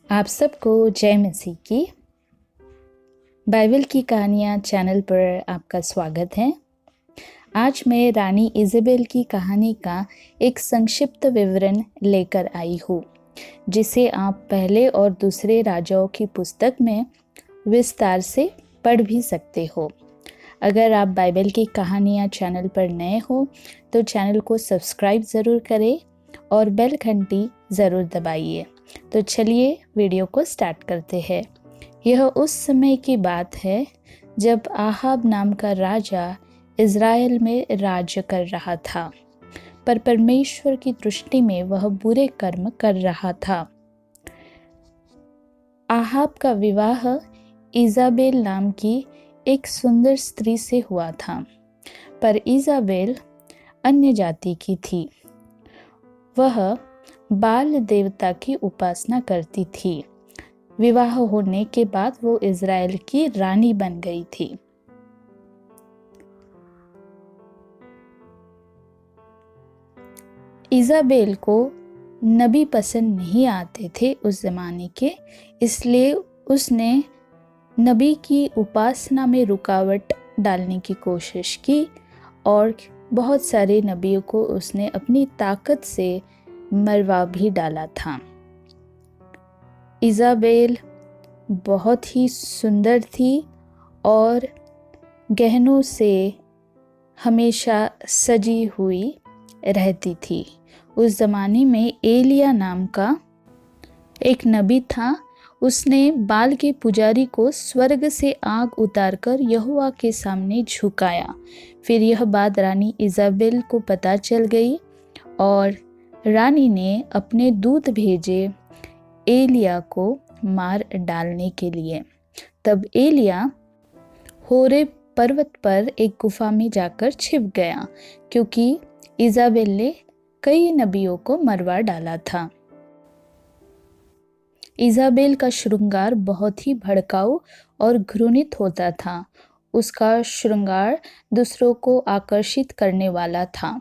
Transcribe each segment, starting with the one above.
आप सबको जय मसीह की। बाइबल की कहानियाँ चैनल पर आपका स्वागत है। आज मैं रानी इज़ाबेल की कहानी का एक संक्षिप्त विवरण लेकर आई हूँ, जिसे आप पहले और दूसरे राजाओं की पुस्तक में विस्तार से पढ़ भी सकते हो। अगर आप बाइबल की कहानियाँ चैनल पर नए हो तो चैनल को सब्सक्राइब ज़रूर करें और बेल घंटी ज़रूर दबाइए। तो चलिए वीडियो को स्टार्ट करते हैं। यह उस समय की बात है जब आहाब नाम का राजा इज़राइल में राज्य कर रहा था, पर परमेश्वर की दृष्टि में वह बुरे कर्म कर रहा था। आहाब का विवाह इज़ाबेल नाम की एक सुंदर स्त्री से हुआ था, पर इज़ाबेल अन्य जाति की थी। वह बाल देवता की उपासना करती थी। विवाह होने के बाद वो इज़राइल की रानी बन गई थी। इज़ाबेल को नबी पसंद नहीं आते थे उस ज़माने के, इसलिए उसने नबी की उपासना में रुकावट डालने की कोशिश की और बहुत सारे नबियों को उसने अपनी ताकत से मरवा भी डाला था। इज़ाबेल बहुत ही सुंदर थी और गहनों से हमेशा सजी हुई रहती थी। उस ज़माने में एलिया नाम का एक नबी था। उसने बाल के पुजारी को स्वर्ग से आग उतारकर यहोवा के सामने झुकाया। फिर यह बात रानी इज़ाबेल को पता चल गई और रानी ने अपने दूत भेजे एलिया को मार डालने के लिए। तब एलिया होरेब पर्वत पर एक गुफा में जाकर छिप गया, क्योंकि इज़ाबेल ने कई नबियों को मरवा डाला था। इज़ाबेल का श्रृंगार बहुत ही भड़काऊ और घृणित होता था। उसका श्रृंगार दूसरों को आकर्षित करने वाला था।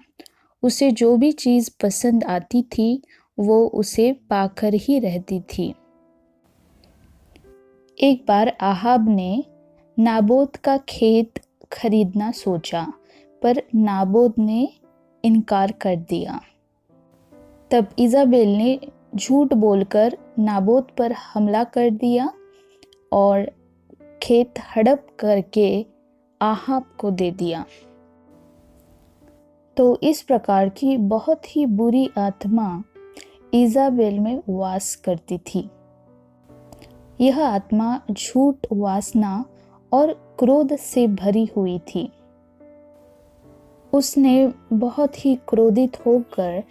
उसे जो भी चीज़ पसंद आती थी वो उसे पाकर ही रहती थी। एक बार आहाब ने नाबोत का खेत खरीदना सोचा, पर नाबोत ने इनकार कर दिया। तब इज़ाबेल ने झूठ बोलकर नाबोत पर हमला कर दिया और खेत हड़प करके आहाब को दे दिया। तो इस प्रकार की बहुत ही बुरी आत्मा इज़ाबेल में वास करती थी। यह आत्मा झूठ, वासना और क्रोध से भरी हुई थी। उसने बहुत ही क्रोधित होकर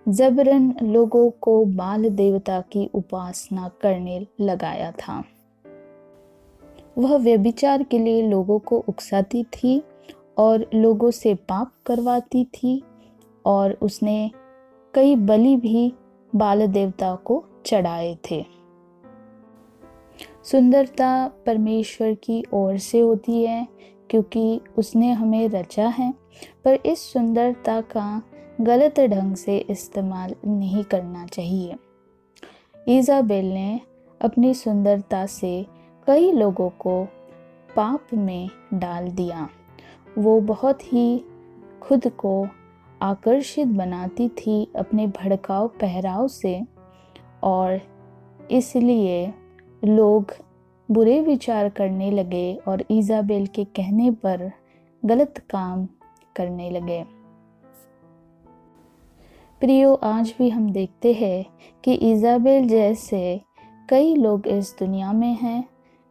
जबरन लोगों को बाल देवता की उपासना करने लगाया था। वह व्यभिचार के लिए लोगों को उकसाती थी और लोगों से पाप करवाती थी, और उसने कई बलि भी बाल देवता को चढ़ाए थे। सुंदरता परमेश्वर की ओर से होती है, क्योंकि उसने हमें रचा है, पर इस सुंदरता का गलत ढंग से इस्तेमाल नहीं करना चाहिए। इज़ाबेल ने अपनी सुंदरता से कई लोगों को पाप में डाल दिया। वो बहुत ही खुद को आकर्षित बनाती थी अपने भड़काऊ पहराव से, और इसलिए लोग बुरे विचार करने लगे और इज़ाबेल के कहने पर गलत काम करने लगे। प्रियो, आज भी हम देखते हैं कि इज़ाबेल जैसे कई लोग इस दुनिया में हैं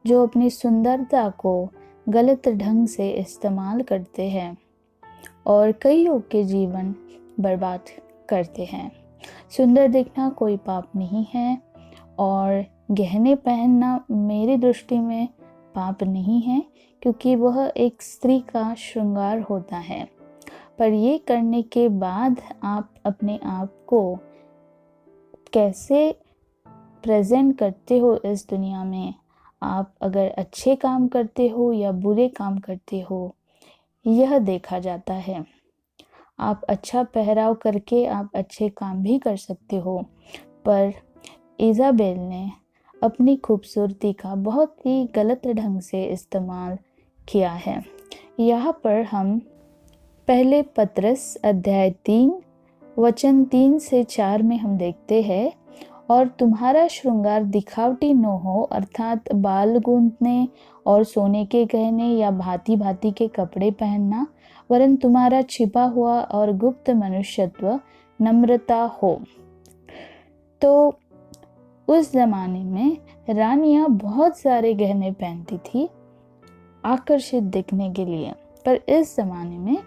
जो अपनी सुंदरता को गलत ढंग से इस्तेमाल करते हैं और कईयों के जीवन बर्बाद करते हैं। सुंदर दिखना कोई पाप नहीं है और गहने पहनना मेरी दृष्टि में पाप नहीं है, क्योंकि वह एक स्त्री का श्रृंगार होता है। पर ये करने के बाद आप अपने आप को कैसे प्रेजेंट करते हो इस दुनिया में, आप अगर अच्छे काम करते हो या बुरे काम करते हो, यह देखा जाता है। आप अच्छा पहराव करके आप अच्छे काम भी कर सकते हो, पर इज़ाबेल ने अपनी खूबसूरती का बहुत ही गलत ढंग से इस्तेमाल किया है। यहाँ पर हम पहले पतरस अध्याय 3 वचन 3 से 4 में हम देखते हैं, और तुम्हारा श्रृंगार दिखावटी न हो, अर्थात बाल गूंथने और सोने के गहने या भांति भांति के कपड़े पहनना, वरन तुम्हारा छिपा हुआ और गुप्त मनुष्यत्व नम्रता हो। तो उस जमाने में रानियां बहुत सारे गहने पहनती थी आकर्षित दिखने के लिए, पर इस जमाने में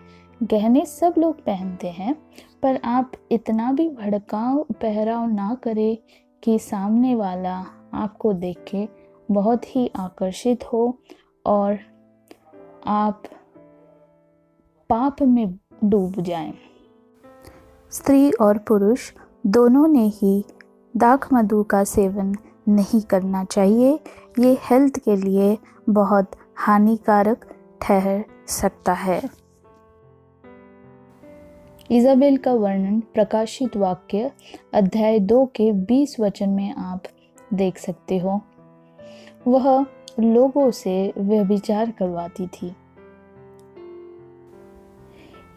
गहने सब लोग पहनते हैं, पर आप इतना भी भड़काऊ पहराव ना करें कि सामने वाला आपको देख के बहुत ही आकर्षित हो और आप पाप में डूब जाएं। स्त्री और पुरुष दोनों ने ही दाख मधु का सेवन नहीं करना चाहिए। ये हेल्थ के लिए बहुत हानिकारक ठहर सकता है। इजाबेल का वर्णन प्रकाशित वाक्य अध्याय 2 के 20 वचन में आप देख सकते हो। वह लोगों से व्यभिचार करवाती थी।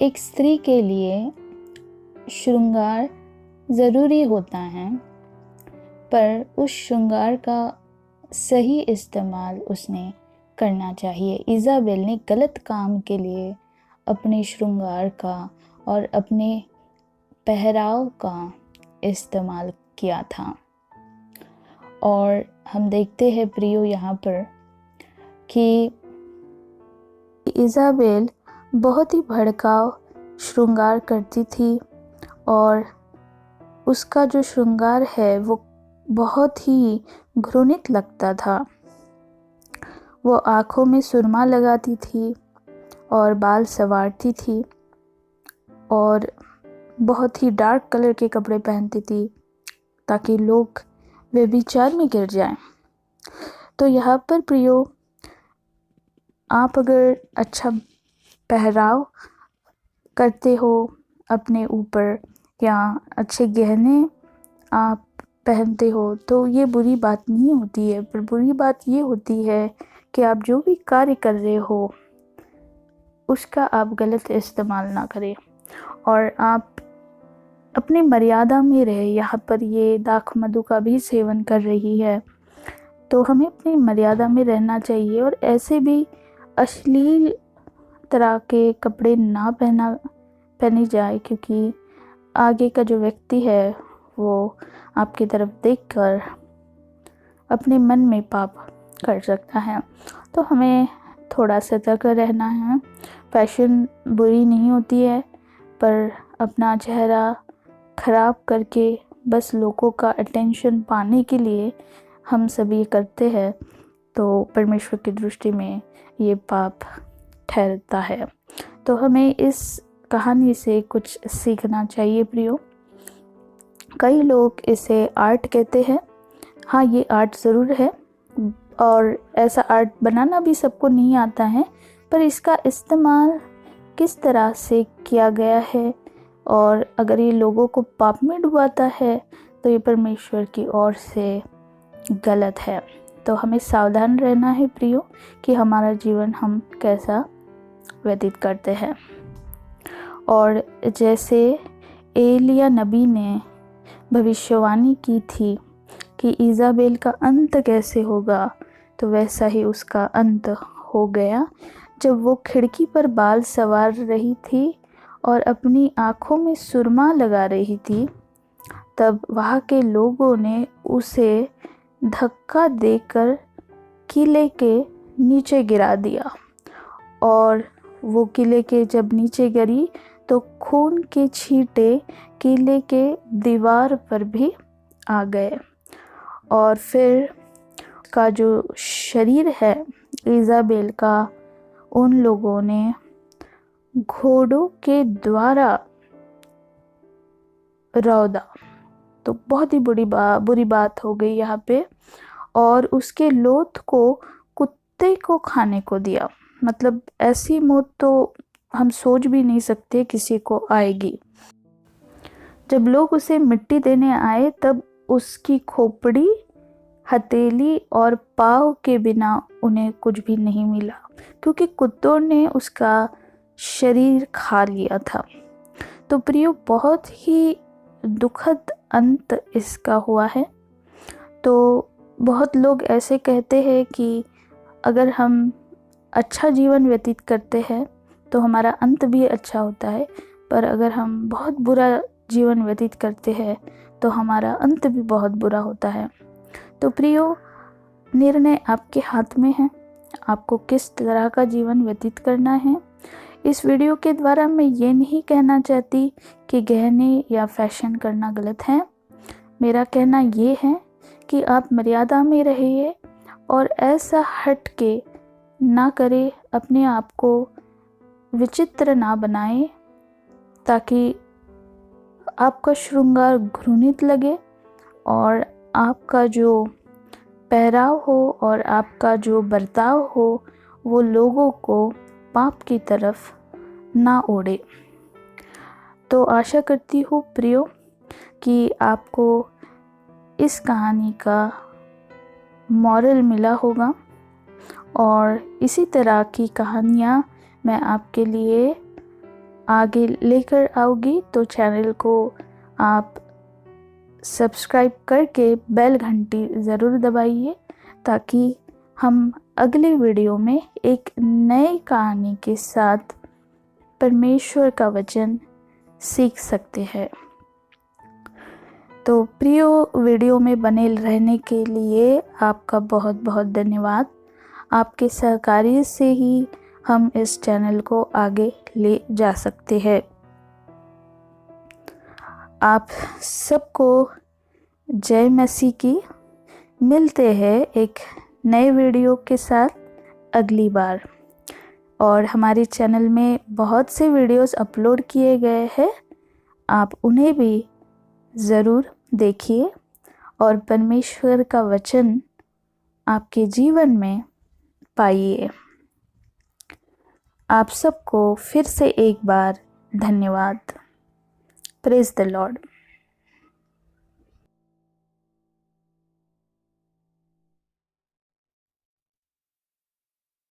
एक स्त्री के लिए श्रृंगार जरूरी होता है, पर उस श्रृंगार का सही इस्तेमाल उसने करना चाहिए। इजाबेल ने गलत काम के लिए अपने श्रृंगार का और अपने पहराव का इस्तेमाल किया था। और हम देखते हैं प्रियो यहाँ पर कि इजाबेल बहुत ही भड़काऊ श्रृंगार करती थी, और उसका जो श्रृंगार है वो बहुत ही घृणित लगता था। वो आँखों में सुरमा लगाती थी और बाल संवारती थी और बहुत ही डार्क कलर के कपड़े पहनती थी ताकि लोग व्यभिचार में गिर जाएं। तो यहाँ पर प्रियो, आप अगर अच्छा पहराव करते हो अपने ऊपर या अच्छे गहने आप पहनते हो तो ये बुरी बात नहीं होती है, पर बुरी बात ये होती है कि आप जो भी कार्य कर रहे हो उसका आप गलत इस्तेमाल ना करें और आप अपनी मर्यादा में रहे। यहाँ पर ये दाख मधु का भी सेवन कर रही है, तो हमें अपनी मर्यादा में रहना चाहिए और ऐसे भी अश्लील तरह के कपड़े ना पहनी जाए, क्योंकि आगे का जो व्यक्ति है वो आपकी तरफ देखकर अपने मन में पाप कर सकता है। तो हमें थोड़ा सतर्क रहना है। फैशन बुरी नहीं होती है, पर अपना चेहरा खराब करके बस लोगों का अटेंशन पाने के लिए हम सब ये करते हैं, तो परमेश्वर की दृष्टि में ये पाप ठहरता है। तो हमें इस कहानी से कुछ सीखना चाहिए प्रियो। कई लोग इसे आर्ट कहते हैं। हाँ, ये आर्ट ज़रूर है और ऐसा आर्ट बनाना भी सबको नहीं आता है, पर इसका इस्तेमाल किस तरह से किया गया है और अगर ये लोगों को पाप में डुबाता है तो ये परमेश्वर की ओर से गलत है। तो हमें सावधान रहना है प्रियो कि हमारा जीवन हम कैसा व्यतीत करते हैं। और जैसे एलिया नबी ने भविष्यवाणी की थी कि इजाबेल का अंत कैसे होगा, तो वैसा ही उसका अंत हो गया। जब वो खिड़की पर बाल संवार रही थी और अपनी आँखों में सुरमा लगा रही थी, तब वहाँ के लोगों ने उसे धक्का देकर किले के नीचे गिरा दिया और वो किले के जब नीचे गिरी तो खून के छींटे किले के दीवार पर भी आ गए। और फिर का जो शरीर है इजाबेल का, उन लोगों ने घोड़ों के द्वारा रौदा। तो बहुत ही बुरी बात हो गई यहाँ पे। और उसके लोथ को कुत्ते को खाने को दिया। मतलब ऐसी मौत तो हम सोच भी नहीं सकते किसी को आएगी। जब लोग उसे मिट्टी देने आए तब उसकी खोपड़ी हथेली और पाँव के बिना उन्हें कुछ भी नहीं मिला, क्योंकि कुत्तों ने उसका शरीर खा लिया था। तो प्रियो, बहुत ही दुखद अंत इसका हुआ है। तो बहुत लोग ऐसे कहते हैं कि अगर हम अच्छा जीवन व्यतीत करते हैं तो हमारा अंत भी अच्छा होता है, पर अगर हम बहुत बुरा जीवन व्यतीत करते हैं तो हमारा अंत भी बहुत बुरा होता है। तो प्रियो, निर्णय आपके हाथ में है, आपको किस तरह का जीवन व्यतीत करना है। इस वीडियो के द्वारा मैं ये नहीं कहना चाहती कि गहने या फैशन करना गलत है। मेरा कहना ये है कि आप मर्यादा में रहिए और ऐसा हट के ना करें, अपने आप को विचित्र ना बनाएं, ताकि आपका श्रृंगार घृणित लगे और आपका जो पहराव हो और आपका जो बर्ताव हो वो लोगों को पाप की तरफ ना ओढ़े। तो आशा करती हूँ प्रियो कि आपको इस कहानी का मॉरल मिला होगा, और इसी तरह की कहानियाँ मैं आपके लिए आगे लेकर आऊँगी। तो चैनल को आप सब्सक्राइब करके बेल घंटी ज़रूर दबाइए, ताकि हम अगले वीडियो में एक नई कहानी के साथ परमेश्वर का वचन सीख सकते हैं। तो प्रियो, वीडियो में बने रहने के लिए आपका बहुत बहुत धन्यवाद। आपके सहकार्य से ही हम इस चैनल को आगे ले जा सकते हैं। आप सबको जय मसीह की। मिलते हैं एक नए वीडियो के साथ अगली बार। और हमारे चैनल में बहुत से वीडियोस अपलोड किए गए हैं, आप उन्हें भी ज़रूर देखिए और परमेश्वर का वचन आपके जीवन में पाइए। आप सबको फिर से एक बार धन्यवाद। Praise the Lord.